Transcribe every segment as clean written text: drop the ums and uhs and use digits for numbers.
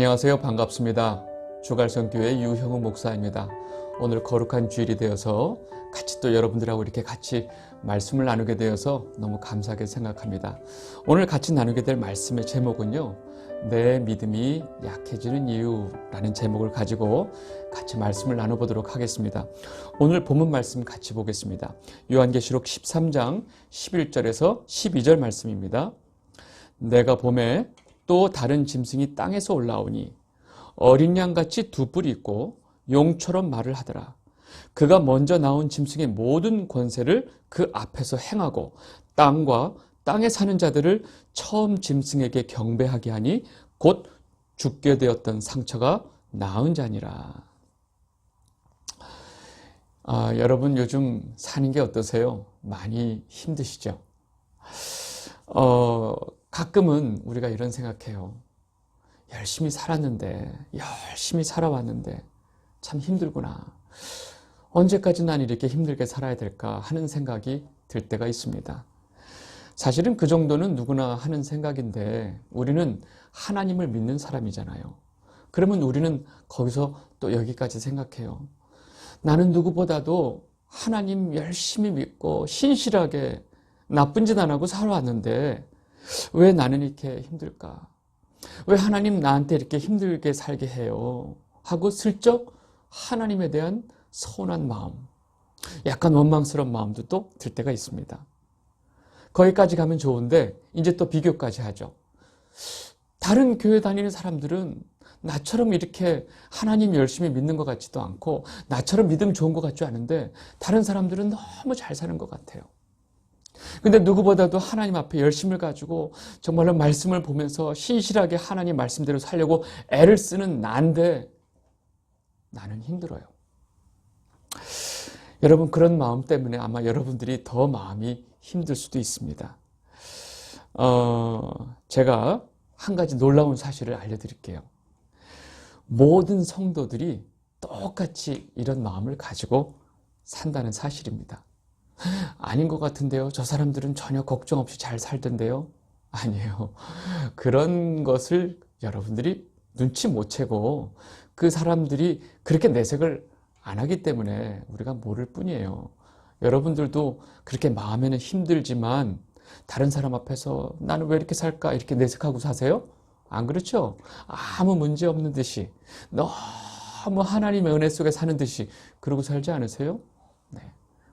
안녕하세요. 반갑습니다. 주갈성교회 유형우 목사입니다. 오늘 거룩한 주일이 되어서 같이 또 여러분들하고 이렇게 같이 말씀을 나누게 되어서 너무 감사하게 생각합니다. 오늘 같이 나누게 될 말씀의 제목은요, 내 믿음이 약해지는 이유라는 제목을 가지고 같이 말씀을 나눠보도록 하겠습니다. 오늘 본문 말씀 같이 보겠습니다. 요한계시록 13장 11절에서 12절 말씀입니다. 내가 봄에 또 다른 짐승이 땅에서 올라오니 어린 양같이 두 뿔이 있고 용처럼 말을 하더라. 그가 먼저 나온 짐승의 모든 권세를 그 앞에서 행하고 땅과 땅에 사는 자들을 처음 짐승에게 경배하게 하니 곧 죽게 되었던 상처가 나은 자니라. 여러분 요즘 사는 게 어떠세요? 많이 힘드시죠? 가끔은 우리가 이런 생각해요. 열심히 살았는데, 열심히 살아왔는데 참 힘들구나. 언제까지 난 이렇게 힘들게 살아야 될까 하는 생각이 들 때가 있습니다. 사실은 그 정도는 누구나 하는 생각인데 우리는 하나님을 믿는 사람이잖아요. 그러면 우리는 거기서 또 여기까지 생각해요. 나는 누구보다도 하나님 열심히 믿고 신실하게 나쁜 짓 안 하고 살아왔는데 왜 나는 이렇게 힘들까? 왜 하나님 나한테 이렇게 힘들게 살게 해요? 하고 슬쩍 하나님에 대한 서운한 마음, 약간 원망스러운 마음도 또 들 때가 있습니다. 거기까지 가면 좋은데 이제 또 비교까지 하죠. 다른 교회 다니는 사람들은 나처럼 이렇게 하나님 열심히 믿는 것 같지도 않고 나처럼 믿음 좋은 것 같지 않은데 다른 사람들은 너무 잘 사는 것 같아요. 근데 누구보다도 하나님 앞에 열심을 가지고 정말로 말씀을 보면서 신실하게 하나님 말씀대로 살려고 애를 쓰는 나인데 나는 힘들어요. 여러분 그런 마음 때문에 아마 여러분들이 더 마음이 힘들 수도 있습니다. 제가 한 가지 놀라운 사실을 알려드릴게요. 모든 성도들이 똑같이 이런 마음을 가지고 산다는 사실입니다. 아닌 것 같은데요. 저 사람들은 전혀 걱정 없이 잘 살던데요. 아니에요. 그런 것을 여러분들이 눈치 못 채고 그 사람들이 그렇게 내색을 안 하기 때문에 우리가 모를 뿐이에요. 여러분들도 그렇게 마음에는 힘들지만 다른 사람 앞에서 나는 왜 이렇게 살까 이렇게 내색하고 사세요? 안 그렇죠? 아무 문제 없는 듯이 너무 하나님의 은혜 속에 사는 듯이 그러고 살지 않으세요? 네.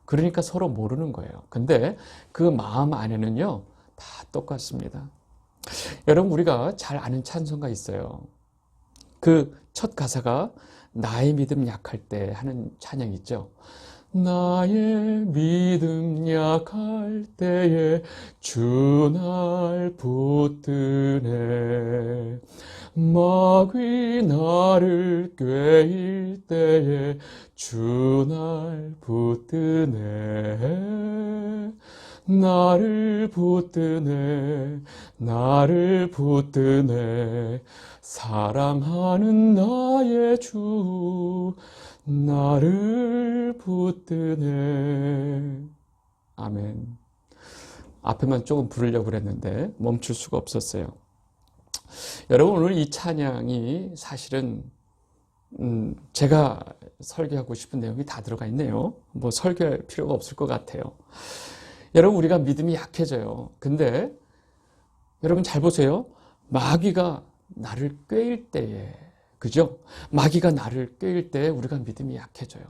그러니까 서로 모르는 거예요. 근데 그 마음 안에는요, 다 똑같습니다. 여러분, 우리가 잘 아는 찬송가 있어요. 그 첫 가사가 나의 믿음 약할 때 하는 찬양 있죠. 나의 믿음 약할 때에 주 날 붙드네. 마귀 나를 꾀일 때에 주 날 붙드네. 나를 붙드네. 나를 붙드네. 사랑하는 나의 주 나를 붙드네. 아멘. 앞에만 조금 부르려고 그랬는데 멈출 수가 없었어요. 여러분 오늘 이 찬양이 사실은 제가 설교하고 싶은 내용이 다 들어가 있네요. 뭐 설교할 필요가 없을 것 같아요. 여러분 우리가 믿음이 약해져요. 근데 여러분 잘 보세요. 마귀가 나를 꾀일 때에, 그죠? 마귀가 나를 꾀일 때 우리가 믿음이 약해져요.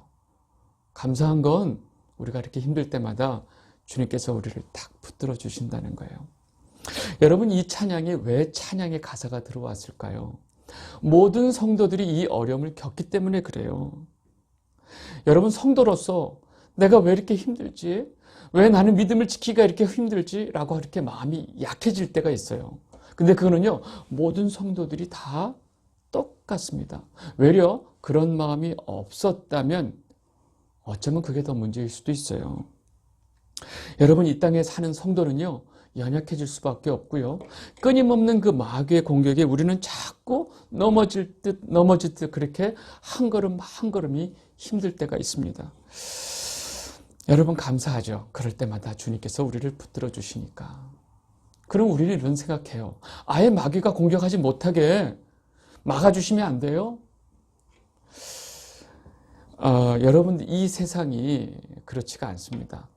감사한 건 우리가 이렇게 힘들 때마다 주님께서 우리를 딱 붙들어 주신다는 거예요. 여러분 이 찬양이 왜 찬양의 가사가 들어왔을까요? 모든 성도들이 이 어려움을 겪기 때문에 그래요. 여러분 성도로서 내가 왜 이렇게 힘들지? 왜 나는 믿음을 지키기가 이렇게 힘들지? 라고 이렇게 마음이 약해질 때가 있어요. 근데 그거는요, 모든 성도들이 다 똑같습니다. 외려 그런 마음이 없었다면 어쩌면 그게 더 문제일 수도 있어요. 여러분 이 땅에 사는 성도는요, 연약해질 수밖에 없고요. 끊임없는 그 마귀의 공격에 우리는 자꾸 넘어질 듯 그렇게 한 걸음 한 걸음이 힘들 때가 있습니다. 여러분 감사하죠. 그럴 때마다 주님께서 우리를 붙들어 주시니까. 그럼 우리는 이런 생각해요. 아예 마귀가 공격하지 못하게 막아주시면 안 돼요? 여러분, 이 세상이 그렇지가 않습니다.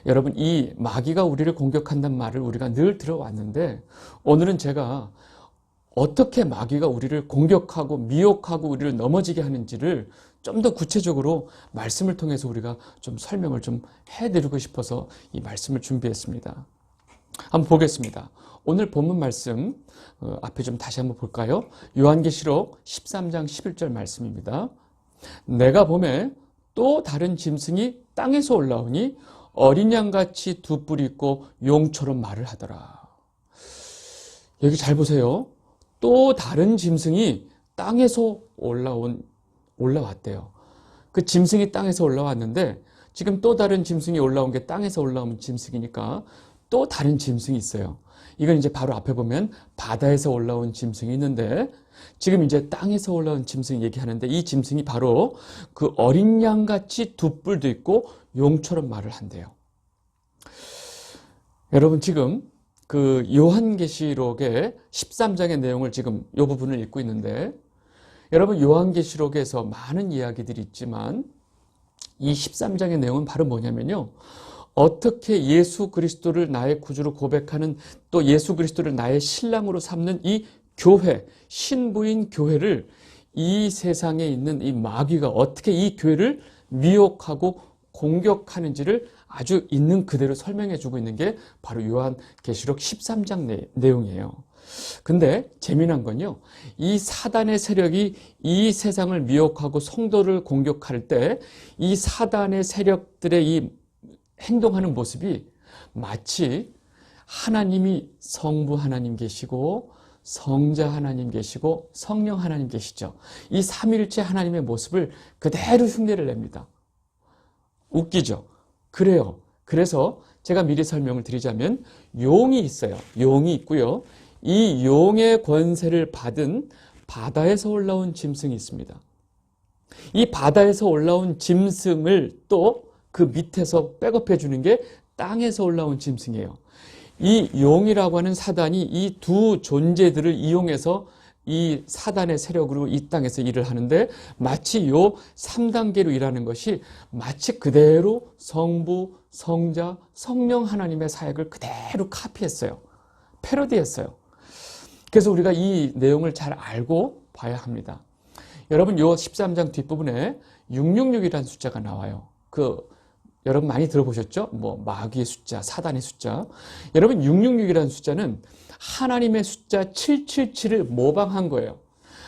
여러분, 이 마귀가 우리를 공격한다는 말을 우리가 늘 들어왔는데, 오늘은 제가 어떻게 마귀가 우리를 공격하고 미혹하고 우리를 넘어지게 하는지를 좀 더 구체적으로 말씀을 통해서 우리가 좀 설명을 좀 해드리고 싶어서 이 말씀을 준비했습니다. 한번 보겠습니다. 오늘 본문 말씀 앞에 좀 다시 한번 볼까요? 요한계시록 13장 11절 말씀입니다. 내가 보매 또 다른 짐승이 땅에서 올라오니 어린 양같이 두 뿔이 있고 용처럼 말을 하더라. 여기 잘 보세요. 또 다른 짐승이 땅에서 올라왔대요. 그 짐승이 땅에서 올라왔는데 지금 또 다른 짐승이 올라온 게 땅에서 올라온 짐승이니까 또 다른 짐승이 있어요. 이건 이제 바로 앞에 보면 바다에서 올라온 짐승이 있는데 지금 이제 땅에서 올라온 짐승 얘기하는데 이 짐승이 바로 그 어린 양같이 두 뿔도 있고 용처럼 말을 한대요. 여러분 지금 그 요한계시록의 13장의 내용을 지금 이 부분을 읽고 있는데 여러분 요한계시록에서 많은 이야기들이 있지만 이 13장의 내용은 바로 뭐냐면요. 어떻게 예수 그리스도를 나의 구주로 고백하는 또 예수 그리스도를 나의 신랑으로 삼는 이 교회, 신부인 교회를 이 세상에 있는 이 마귀가 어떻게 이 교회를 미혹하고 공격하는지를 아주 있는 그대로 설명해 주고 있는 게 바로 요한계시록 13장 내용이에요. 근데 재미난 건요. 이 사단의 세력이 이 세상을 미혹하고 성도를 공격할 때 이 사단의 세력들의 이 행동하는 모습이 마치 하나님이 성부 하나님 계시고 성자 하나님 계시고 성령 하나님 계시죠. 이 삼위일체 하나님의 모습을 그대로 흉내를 냅니다. 웃기죠? 그래요. 그래서 제가 미리 설명을 드리자면 용이 있어요. 용이 있고요. 이 용의 권세를 받은 바다에서 올라온 짐승이 있습니다. 이 바다에서 올라온 짐승을 또 그 밑에서 백업해 주는 게 땅에서 올라온 짐승이에요. 이 용이라고 하는 사단이 이 두 존재들을 이용해서 이 사단의 세력으로 이 땅에서 일을 하는데 마치 요 3단계로 일하는 것이 마치 그대로 성부, 성자, 성령 하나님의 사역을 그대로 카피했어요. 패러디했어요. 그래서 우리가 이 내용을 잘 알고 봐야 합니다. 여러분 요 13장 뒷부분에 666이라는 숫자가 나와요. 여러분 많이 들어보셨죠? 마귀의 숫자, 사단의 숫자. 여러분 666이라는 숫자는 하나님의 숫자 777을 모방한 거예요.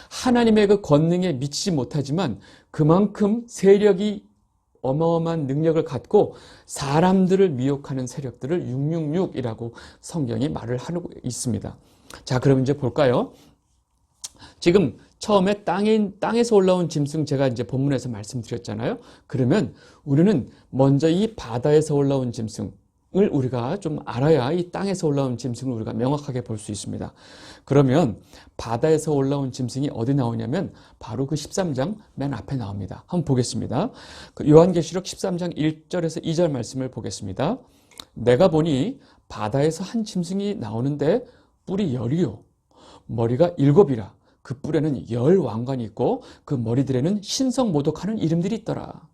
하나님의 그 권능에 미치지 못하지만 그만큼 세력이 어마어마한 능력을 갖고 사람들을 미혹하는 세력들을 666이라고 성경이 말을 하고 있습니다. 자, 그럼 이제 볼까요? 지금 처음에 땅에서 올라온 짐승 제가 이제 본문에서 말씀드렸잖아요. 그러면 우리는 먼저 이 바다에서 올라온 짐승을 우리가 좀 알아야 이 땅에서 올라온 짐승을 우리가 명확하게 볼 수 있습니다. 그러면 바다에서 올라온 짐승이 어디 나오냐면 바로 그 13장 맨 앞에 나옵니다. 한번 보겠습니다. 요한계시록 13장 1절에서 2절 말씀을 보겠습니다. 내가 보니 바다에서 한 짐승이 나오는데 뿔이 10이요 머리가 7이라 그 뿔에는 10 왕관이 있고 그 머리들에는 신성모독하는 이름들이 있더라.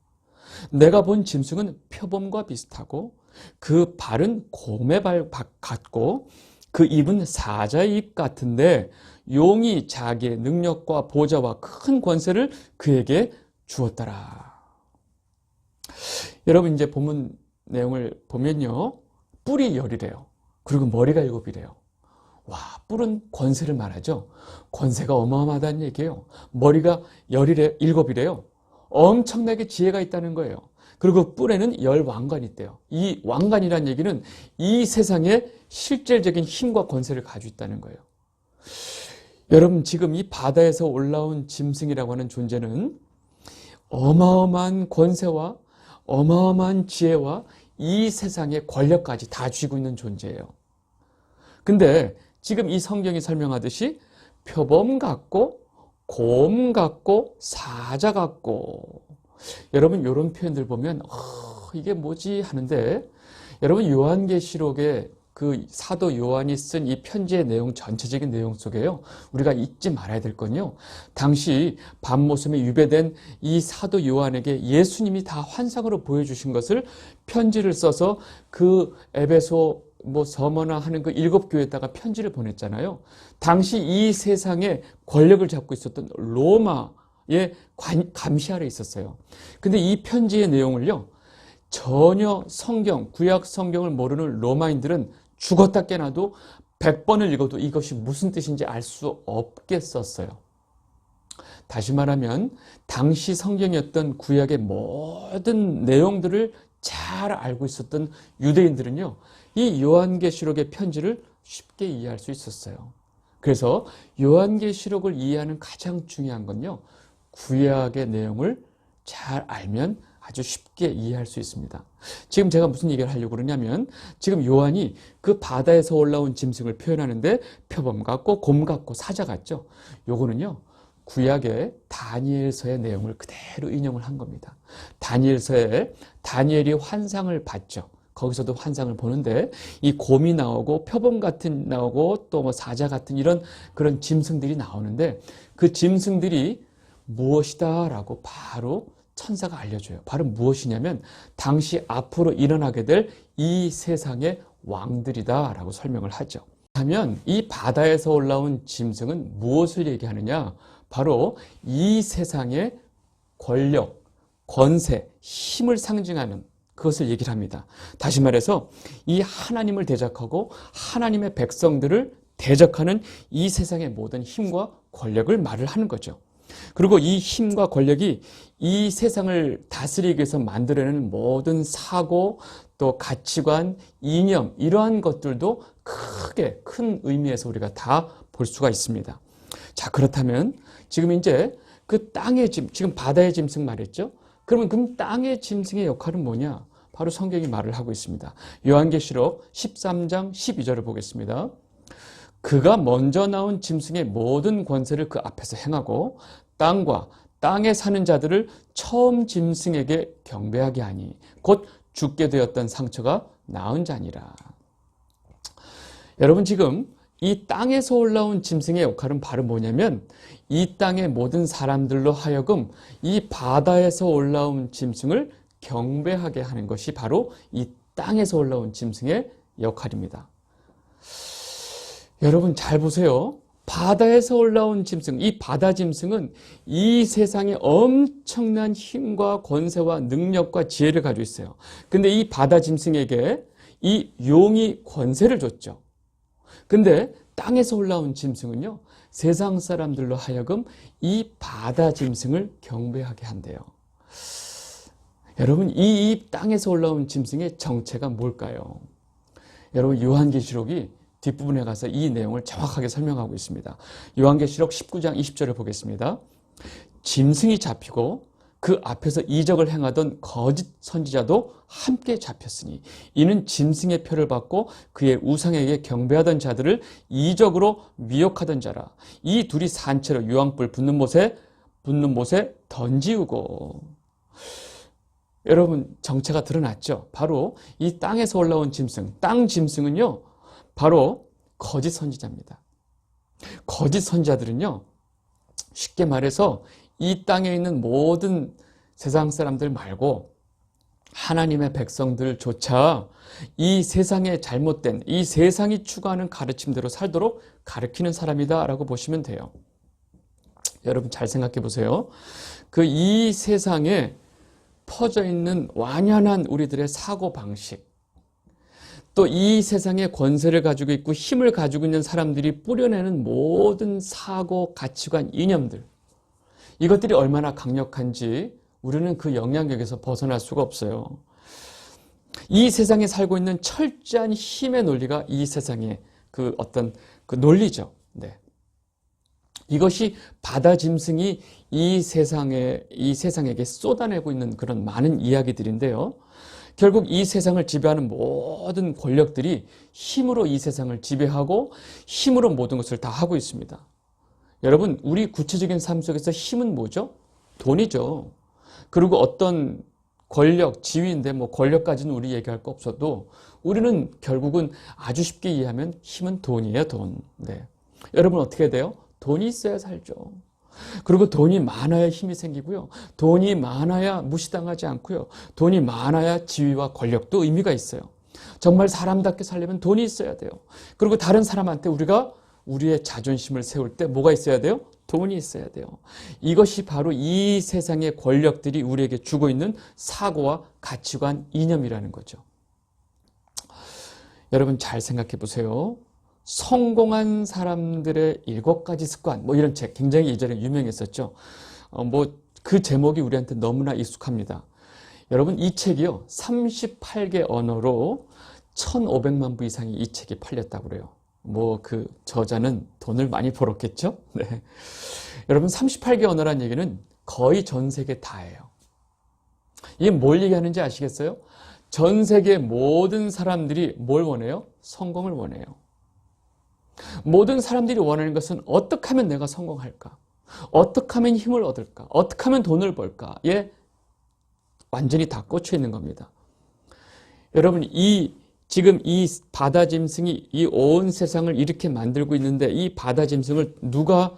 내가 본 짐승은 표범과 비슷하고 그 발은 곰의 발 같고 그 입은 사자의 입 같은데 용이 자기의 능력과 보좌와 큰 권세를 그에게 주었더라. 여러분 이제 본문 내용을 보면요. 뿔이 10이래요. 그리고 머리가 7이래요. 와, 뿔은 권세를 말하죠. 권세가 어마어마하다는 얘기예요. 머리가 7이래요. 엄청나게 지혜가 있다는 거예요. 그리고 뿔에는 10 왕관이 있대요. 이 왕관이라는 얘기는 이 세상에 실질적인 힘과 권세를 가지고 있다는 거예요. 여러분 지금 이 바다에서 올라온 짐승이라고 하는 존재는 어마어마한 권세와 어마어마한 지혜와 이 세상의 권력까지 다 쥐고 있는 존재예요. 근데 지금 이 성경이 설명하듯이 표범 같고 곰 같고 사자 같고 여러분 이런 표현들 보면 이게 뭐지 하는데 여러분 요한계시록의 그 사도 요한이 쓴 이 편지의 내용, 전체적인 내용 속에요, 우리가 잊지 말아야 될 건요, 당시 밤모섬에 유배된 이 사도 요한에게 예수님이 다 환상으로 보여주신 것을 편지를 써서 그 에베소 서머나 하는 그 7교회에다가 편지를 보냈잖아요. 당시 이 세상에 권력을 잡고 있었던 로마의 감시 아래 있었어요. 근데 이 편지의 내용을요, 전혀 구약 성경을 모르는 로마인들은 죽었다 깨나도 100번을 읽어도 이것이 무슨 뜻인지 알 수 없게 썼어요. 다시 말하면 당시 성경이었던 구약의 모든 내용들을 잘 알고 있었던 유대인들은요, 이 요한계시록의 편지를 쉽게 이해할 수 있었어요. 그래서 요한계시록을 이해하는 가장 중요한 건요, 구약의 내용을 잘 알면 아주 쉽게 이해할 수 있습니다. 지금 제가 무슨 얘기를 하려고 그러냐면, 지금 요한이 그 바다에서 올라온 짐승을 표현하는데 표범 같고 곰 같고 사자 같죠. 요거는요, 구약의 다니엘서의 내용을 그대로 인용을 한 겁니다. 다니엘서에 다니엘이 환상을 봤죠. 거기서도 환상을 보는데 이 곰이 나오고 표범 같은 나오고 또 사자 같은 이런 그런 짐승들이 나오는데, 그 짐승들이 무엇이다 라고 바로 천사가 알려줘요. 바로 무엇이냐면 당시 앞으로 일어나게 될 이 세상의 왕들이다 라고 설명을 하죠. 하면 이 바다에서 올라온 짐승은 무엇을 얘기하느냐? 바로 이 세상의 권력, 권세, 힘을 상징하는 그것을 얘기를 합니다. 다시 말해서 이 하나님을 대적하고 하나님의 백성들을 대적하는 이 세상의 모든 힘과 권력을 말을 하는 거죠. 그리고 이 힘과 권력이 이 세상을 다스리기 위해서 만들어내는 모든 사고, 또 가치관, 이념, 이러한 것들도 크게 큰 의미에서 우리가 다 볼 수가 있습니다. 자, 그렇다면 지금 이제 그 지금 바다의 짐승 말했죠? 그러면 그 땅의 짐승의 역할은 뭐냐? 바로 성경이 말을 하고 있습니다. 요한계시록 13장 12절을 보겠습니다. 그가 먼저 나온 짐승의 모든 권세를 그 앞에서 행하고 땅과 땅에 사는 자들을 처음 짐승에게 경배하게 하니 곧 죽게 되었던 상처가 나은 자니라. 여러분, 지금 이 땅에서 올라온 짐승의 역할은 바로 뭐냐면, 이 땅의 모든 사람들로 하여금 이 바다에서 올라온 짐승을 경배하게 하는 것이 바로 이 땅에서 올라온 짐승의 역할입니다. 여러분 잘 보세요. 바다에서 올라온 짐승, 이 바다 짐승은 이 세상에 엄청난 힘과 권세와 능력과 지혜를 가지고 있어요. 근데 이 바다 짐승에게 이 용이 권세를 줬죠. 근데 땅에서 올라온 짐승은요, 세상 사람들로 하여금 이 바다 짐승을 경배하게 한대요. 여러분, 이 땅에서 올라온 짐승의 정체가 뭘까요? 여러분, 요한계시록이 뒷부분에 가서 이 내용을 정확하게 설명하고 있습니다. 요한계시록 19장 20절을 보겠습니다. 짐승이 잡히고 그 앞에서 이적을 행하던 거짓 선지자도 함께 잡혔으니 이는 짐승의 표를 받고 그의 우상에게 경배하던 자들을 이적으로 미혹하던 자라. 이 둘이 산채로 유황불 붙는 못에 던지우고. 여러분, 정체가 드러났죠. 바로 이 땅에서 올라온 짐승, 땅 짐승은요, 바로 거짓 선지자입니다. 거짓 선지자들은요, 쉽게 말해서 이 땅에 있는 모든 세상 사람들 말고 하나님의 백성들조차 이 세상에 잘못된, 이 세상이 추구하는 가르침대로 살도록 가르치는 사람이다라고 보시면 돼요. 여러분 잘 생각해 보세요. 이 세상에 퍼져 있는 완연한 우리들의 사고 방식, 또 이 세상에 권세를 가지고 있고 힘을 가지고 있는 사람들이 뿌려내는 모든 사고, 가치관, 이념들, 이것들이 얼마나 강력한지 우리는 그 영향력에서 벗어날 수가 없어요. 이 세상에 살고 있는 철저한 힘의 논리가 이 세상의 그 논리죠. 네. 이것이 바다 짐승이 이 세상에게 쏟아내고 있는 그런 많은 이야기들인데요. 결국 이 세상을 지배하는 모든 권력들이 힘으로 이 세상을 지배하고 힘으로 모든 것을 다 하고 있습니다. 여러분, 우리 구체적인 삶 속에서 힘은 뭐죠? 돈이죠. 그리고 어떤 권력, 지위인데 권력까지는 우리 얘기할 거 없어도 우리는 결국은 아주 쉽게 이해하면 힘은 돈이에요, 돈. 네. 여러분 어떻게 돼요? 돈이 있어야 살죠. 그리고 돈이 많아야 힘이 생기고요. 돈이 많아야 무시당하지 않고요. 돈이 많아야 지위와 권력도 의미가 있어요. 정말 사람답게 살려면 돈이 있어야 돼요. 그리고 다른 사람한테 우리가 우리의 자존심을 세울 때 뭐가 있어야 돼요? 돈이 있어야 돼요. 이것이 바로 이 세상의 권력들이 우리에게 주고 있는 사고와 가치관, 이념이라는 거죠. 여러분 잘 생각해 보세요. 성공한 사람들의 7가지 습관, 뭐 이런 책 굉장히 예전에 유명했었죠. 그 제목이 우리한테 너무나 익숙합니다. 여러분 이 책이요 38개 언어로 1,500만 부 이상이 이 책이 팔렸다고 그래요. 그 저자는 돈을 많이 벌었겠죠? 네. 여러분 38개 언어란 얘기는 거의 전 세계 다예요. 이게 뭘 얘기하는지 아시겠어요? 전 세계 모든 사람들이 뭘 원해요? 성공을 원해요. 모든 사람들이 원하는 것은 어떻게 하면 내가 성공할까? 어떻게 하면 힘을 얻을까? 어떻게 하면 돈을 벌까?에 완전히 다 꽂혀 있는 겁니다. 여러분 지금 이 바다 짐승이 이 온 세상을 이렇게 만들고 있는데 이 바다 짐승을 누가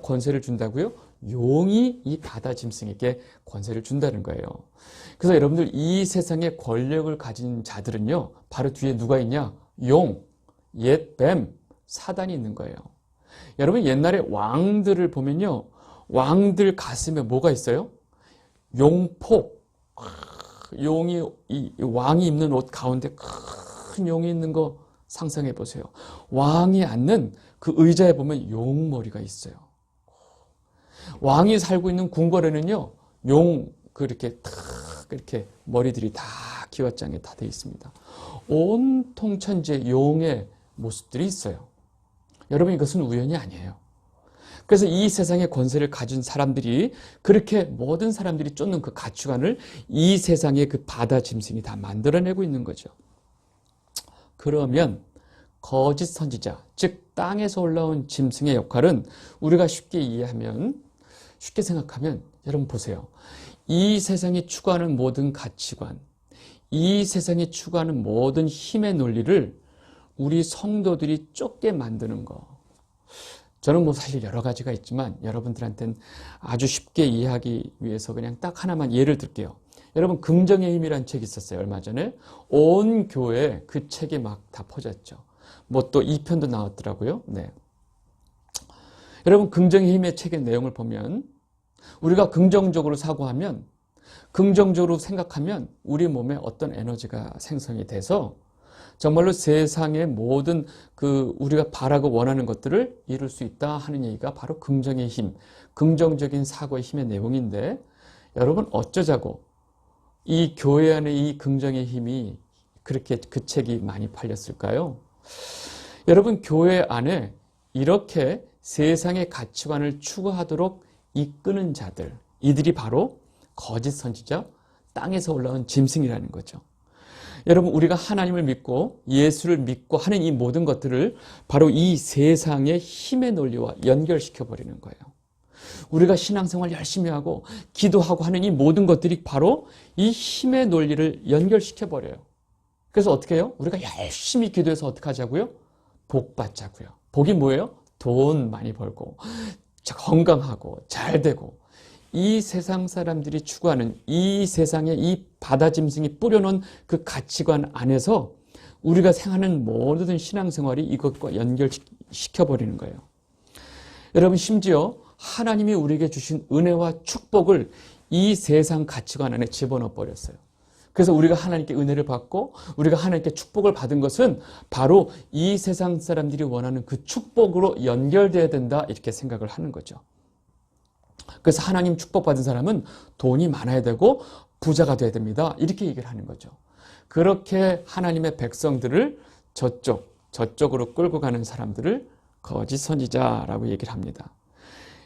권세를 준다고요? 용이 이 바다 짐승에게 권세를 준다는 거예요. 그래서 여러분들 이 세상에 권력을 가진 자들은요, 바로 뒤에 누가 있냐? 용, 옛 뱀, 사단이 있는 거예요. 여러분 옛날에 왕들을 보면요, 왕들 가슴에 뭐가 있어요? 용폭. 왕이 입는 옷 가운데 큰 용이 있는 거 상상해 보세요. 왕이 앉는 그 의자에 보면 용머리가 있어요. 왕이 살고 있는 궁궐에는요, 그렇게 머리들이 다 기와장에 다 돼 있습니다. 온통 천지에 용의 모습들이 있어요. 여러분 이것은 우연이 아니에요. 그래서 이 세상의 권세를 가진 사람들이 그렇게 모든 사람들이 쫓는 그 가치관을 이 세상의 그 바다 짐승이 다 만들어내고 있는 거죠. 그러면 거짓 선지자, 즉 땅에서 올라온 짐승의 역할은 우리가 쉽게 생각하면 여러분 보세요. 이 세상이 추구하는 모든 가치관, 이 세상이 추구하는 모든 힘의 논리를 우리 성도들이 쫓게 만드는 거. 저는 사실 여러 가지가 있지만 여러분들한테는 아주 쉽게 이해하기 위해서 그냥 딱 하나만 예를 들게요. 여러분 긍정의 힘이라는 책이 있었어요. 얼마 전에 온 교회에 그 책이 막 다 퍼졌죠. 또 2편도 나왔더라고요. 네. 여러분 긍정의 힘의 책의 내용을 보면 우리가 긍정적으로 사고하면, 긍정적으로 생각하면 우리 몸에 어떤 에너지가 생성이 돼서 정말로 세상의 모든 우리가 바라고 원하는 것들을 이룰 수 있다 하는 얘기가 바로 긍정의 힘, 긍정적인 사고의 힘의 내용인데, 여러분 어쩌자고 이 교회 안에 이 긍정의 힘이 그렇게 그 책이 많이 팔렸을까요? 여러분 교회 안에 이렇게 세상의 가치관을 추구하도록 이끄는 자들, 이들이 바로 거짓 선지자, 땅에서 올라온 짐승이라는 거죠. 여러분 우리가 하나님을 믿고 예수를 믿고 하는 이 모든 것들을 바로 이 세상의 힘의 논리와 연결시켜 버리는 거예요. 우리가 신앙생활 열심히 하고 기도하고 하는 이 모든 것들이 바로 이 힘의 논리를 연결시켜 버려요. 그래서 어떻게 해요? 우리가 열심히 기도해서 어떻게 하자고요? 복 받자고요. 복이 뭐예요? 돈 많이 벌고 건강하고 잘 되고, 이 세상 사람들이 추구하는 이 세상에 이 바다 짐승이 뿌려놓은 그 가치관 안에서 우리가 생하는 모든 신앙생활이 이것과 연결시켜버리는 거예요. 여러분 심지어 하나님이 우리에게 주신 은혜와 축복을 이 세상 가치관 안에 집어넣어 버렸어요. 그래서 우리가 하나님께 은혜를 받고 우리가 하나님께 축복을 받은 것은 바로 이 세상 사람들이 원하는 그 축복으로 연결돼야 된다, 이렇게 생각을 하는 거죠. 그래서 하나님 축복받은 사람은 돈이 많아야 되고 부자가 돼야 됩니다, 이렇게 얘기를 하는 거죠. 그렇게 하나님의 백성들을 저쪽으로 끌고 가는 사람들을 거짓 선지자라고 얘기를 합니다.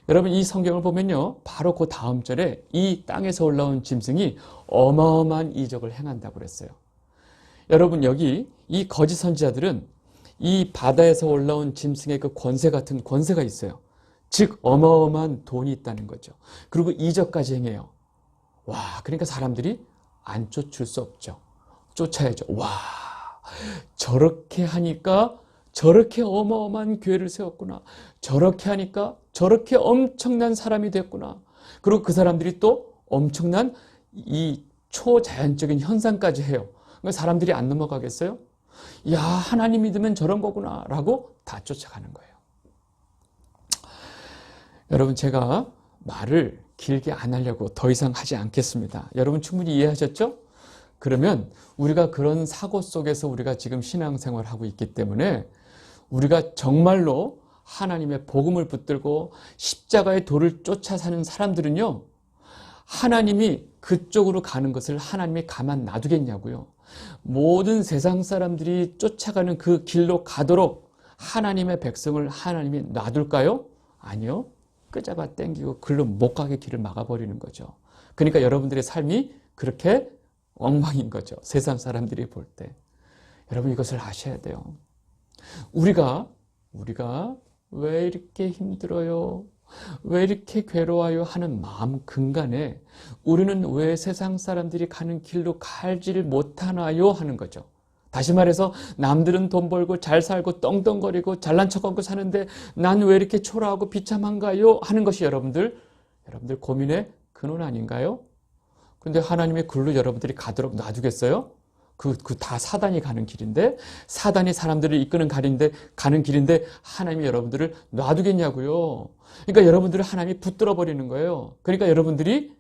여러분 이 성경을 보면요, 바로 그 다음 절에 이 땅에서 올라온 짐승이 어마어마한 이적을 행한다고 그랬어요. 여러분 여기 이 거짓 선지자들은 이 바다에서 올라온 짐승의 그 권세 같은 권세가 있어요. 즉 어마어마한 돈이 있다는 거죠. 그리고 이적까지 행해요. 그러니까 사람들이 안 쫓을 수 없죠. 쫓아야죠. 저렇게 하니까 저렇게 어마어마한 교회를 세웠구나. 저렇게 하니까 저렇게 엄청난 사람이 됐구나. 그리고 그 사람들이 또 엄청난 이 초자연적인 현상까지 해요. 그러니까 사람들이 안 넘어가겠어요? 야, 하나님 믿으면 저런 거구나 라고 다 쫓아가는 거예요. 여러분, 제가 말을 길게 안 하려고 더 이상 하지 않겠습니다. 여러분 충분히 이해하셨죠? 그러면 우리가 그런 사고 속에서 우리가 지금 신앙생활을 하고 있기 때문에 우리가 정말로 하나님의 복음을 붙들고 십자가의 도를 쫓아 사는 사람들은요, 하나님이 그쪽으로 가는 것을 하나님이 가만 놔두겠냐고요. 모든 세상 사람들이 쫓아가는 그 길로 가도록 하나님의 백성을 하나님이 놔둘까요? 아니요. 끄잡아 당기고 글로 못 가게 길을 막아버리는 거죠. 그러니까 여러분들의 삶이 그렇게 엉망인 거죠. 세상 사람들이 볼 때. 여러분 이것을 아셔야 돼요. 우리가 왜 이렇게 힘들어요? 왜 이렇게 괴로워요? 하는 마음 근간에 우리는 왜 세상 사람들이 가는 길로 갈지를 못하나요? 하는 거죠. 다시 말해서 남들은 돈 벌고 잘 살고 떵떵거리고 잘난 척하고 사는데 난 왜 이렇게 초라하고 비참한가요? 하는 것이 여러분들 고민의 근원 아닌가요? 근데 하나님의 글로 여러분들이 가도록 놔두겠어요? 그 다 사단이 가는 길인데, 사단이 사람들을 이끄는 가는 길인데 하나님이 여러분들을 놔두겠냐고요. 그러니까 여러분들을 하나님이 붙들어 버리는 거예요. 그러니까 여러분들이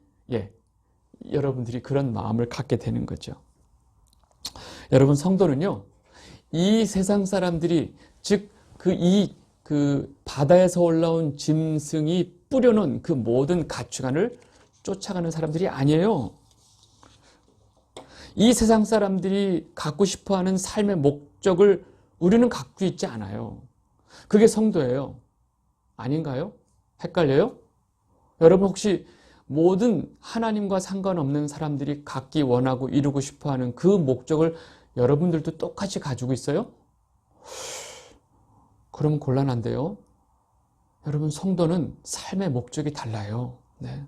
그런 마음을 갖게 되는 거죠. 여러분 성도는요, 이 세상 사람들이 즉 그 바다에서 올라온 짐승이 뿌려놓은 그 모든 가치관을 쫓아가는 사람들이 아니에요. 이 세상 사람들이 갖고 싶어하는 삶의 목적을 우리는 갖고 있지 않아요. 그게 성도예요. 아닌가요? 헷갈려요? 여러분 혹시 모든 하나님과 상관없는 사람들이 갖기 원하고 이루고 싶어하는 그 목적을 여러분들도 똑같이 가지고 있어요? 그러면 곤란한데요. 여러분 성도는 삶의 목적이 달라요. 네.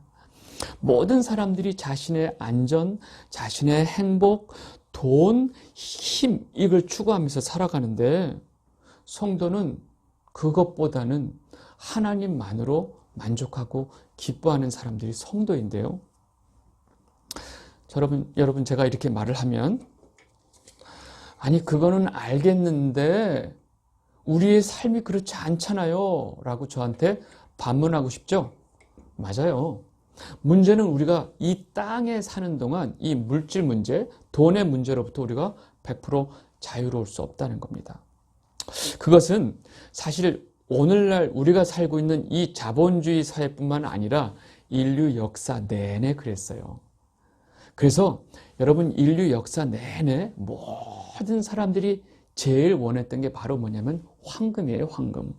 모든 사람들이 자신의 안전, 자신의 행복, 돈, 힘 이걸 추구하면서 살아가는데 성도는 그것보다는 하나님만으로 만족하고 기뻐하는 사람들이 성도인데요. 여러분 제가 이렇게 말을 하면 아니 그거는 알겠는데 우리의 삶이 그렇지 않잖아요 라고 저한테 반문하고 싶죠? 맞아요. 문제는 우리가 이 땅에 사는 동안 이 물질 문제, 돈의 문제로부터 우리가 100% 자유로울 수 없다는 겁니다. 그것은 사실 오늘날 우리가 살고 있는 이 자본주의 사회뿐만 아니라 인류 역사 내내 그랬어요. 그래서 여러분 인류 역사 내내 모든 사람들이 제일 원했던 게 바로 뭐냐면 황금이에요, 황금.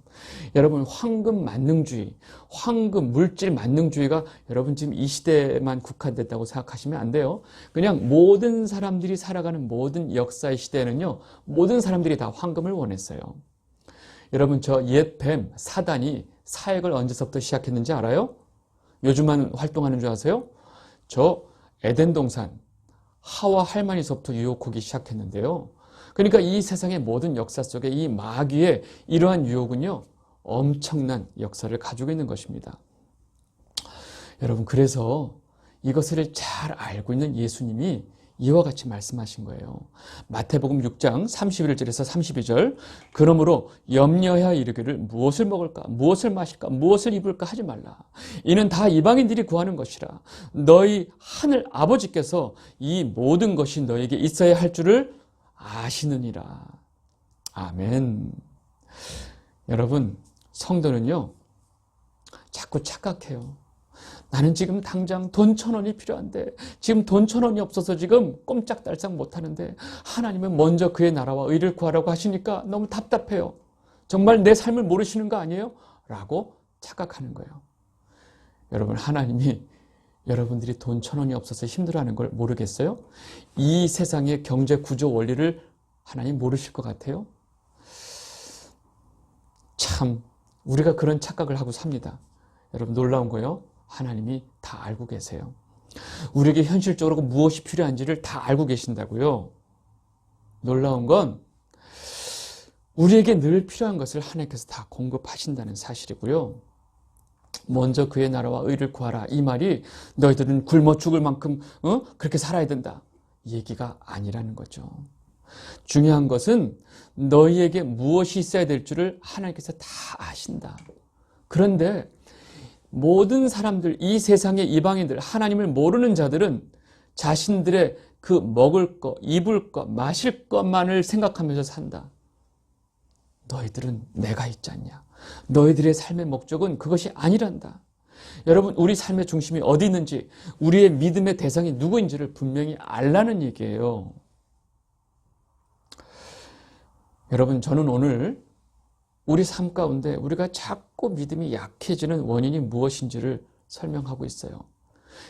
여러분 황금 만능주의, 황금 물질 만능주의가 여러분 지금 이 시대에만 국한됐다고 생각하시면 안 돼요. 그냥 모든 사람들이 살아가는 모든 역사의 시대에는요, 모든 사람들이 다 황금을 원했어요. 여러분 저 옛 뱀 사단이 사역을 언제서부터 시작했는지 알아요? 요즘만 활동하는 줄 아세요? 저 에덴 동산 하와 할머니서부터 유혹하기 시작했는데요. 그러니까 이 세상의 모든 역사 속에 이 마귀의 이러한 유혹은요, 엄청난 역사를 가지고 있는 것입니다. 여러분 그래서 이것을 잘 알고 있는 예수님이 이와 같이 말씀하신 거예요. 마태복음 6장 31절에서 32절 그러므로 염려하여 이르기를 무엇을 먹을까 무엇을 마실까 무엇을 입을까 하지 말라. 이는 다 이방인들이 구하는 것이라. 너희 하늘 아버지께서 이 모든 것이 너에게 있어야 할 줄을 아시느니라. 아멘. 여러분 성도는요 자꾸 착각해요. 나는 지금 당장 돈 1,000원이 필요한데 지금 돈 1,000원이 없어서 지금 꼼짝달싹 못하는데 하나님은 먼저 그의 나라와 의를 구하라고 하시니까 너무 답답해요. 정말 내 삶을 모르시는 거 아니에요? 라고 착각하는 거예요. 여러분 하나님이 여러분들이 돈 1,000원이 없어서 힘들어하는 걸 모르겠어요? 이 세상의 경제 구조 원리를 하나님 모르실 것 같아요? 참 우리가 그런 착각을 하고 삽니다. 여러분 놀라운 거예요. 하나님이 다 알고 계세요. 우리에게 현실적으로 무엇이 필요한지를 다 알고 계신다고요. 놀라운 건 우리에게 늘 필요한 것을 하나님께서 다 공급하신다는 사실이고요. 먼저 그의 나라와 의를 구하라. 이 말이 너희들은 굶어 죽을 만큼 그렇게 살아야 된다. 이 얘기가 아니라는 거죠. 중요한 것은 너희에게 무엇이 있어야 될 줄을 하나님께서 다 아신다. 그런데 모든 사람들, 이 세상의 이방인들, 하나님을 모르는 자들은 자신들의 그 먹을 것, 입을 것, 마실 것만을 생각하면서 산다. 너희들은 내가 있지 않냐. 너희들의 삶의 목적은 그것이 아니란다. 여러분, 우리 삶의 중심이 어디 있는지, 우리의 믿음의 대상이 누구인지를 분명히 알라는 얘기예요. 여러분, 저는 오늘 우리 삶 가운데 우리가 자꾸 믿음이 약해지는 원인이 무엇인지를 설명하고 있어요.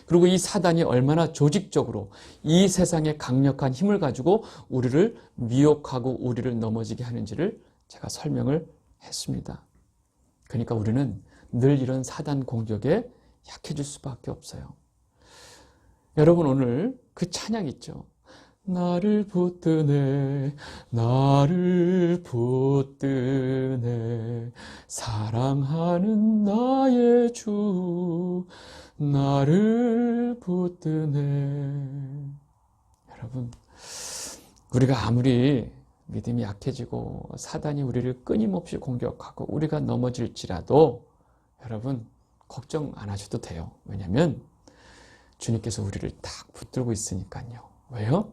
그리고 이 사단이 얼마나 조직적으로 이 세상의 강력한 힘을 가지고 우리를 미혹하고 우리를 넘어지게 하는지를 제가 설명을 했습니다. 그러니까 우리는 늘 이런 사단 공격에 약해질 수밖에 없어요. 여러분, 오늘 그 찬양 있죠. 나를 붙드네, 나를 붙드네, 사랑하는 나의 주, 나를 붙드네. 여러분, 우리가 아무리 믿음이 약해지고 사단이 우리를 끊임없이 공격하고 우리가 넘어질지라도 여러분, 걱정 안 하셔도 돼요. 왜냐하면 주님께서 우리를 딱 붙들고 있으니까요. 왜요?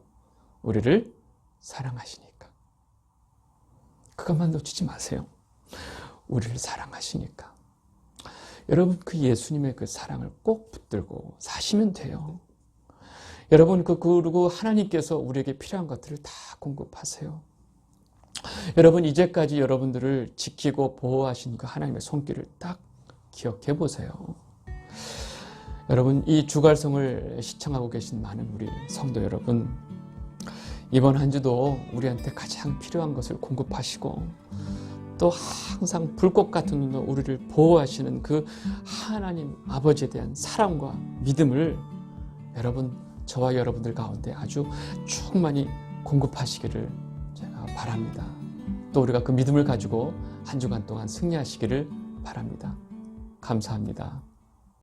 우리를 사랑하시니까. 그것만 놓치지 마세요. 우리를 사랑하시니까. 여러분, 그 예수님의 그 사랑을 꼭 붙들고 사시면 돼요. 여러분, 그리고 하나님께서 우리에게 필요한 것들을 다 공급하세요. 여러분, 이제까지 여러분들을 지키고 보호하신 그 하나님의 손길을 딱 기억해 보세요. 여러분, 이 주갈성을 시청하고 계신 많은 우리 성도 여러분, 이번 한 주도 우리한테 가장 필요한 것을 공급하시고 또 항상 불꽃 같은 눈으로 우리를 보호하시는 그 하나님 아버지에 대한 사랑과 믿음을 여러분, 저와 여러분들 가운데 아주 충만히 공급하시기를 제가 바랍니다. 또 우리가 그 믿음을 가지고 한 주간 동안 승리하시기를 바랍니다. 감사합니다.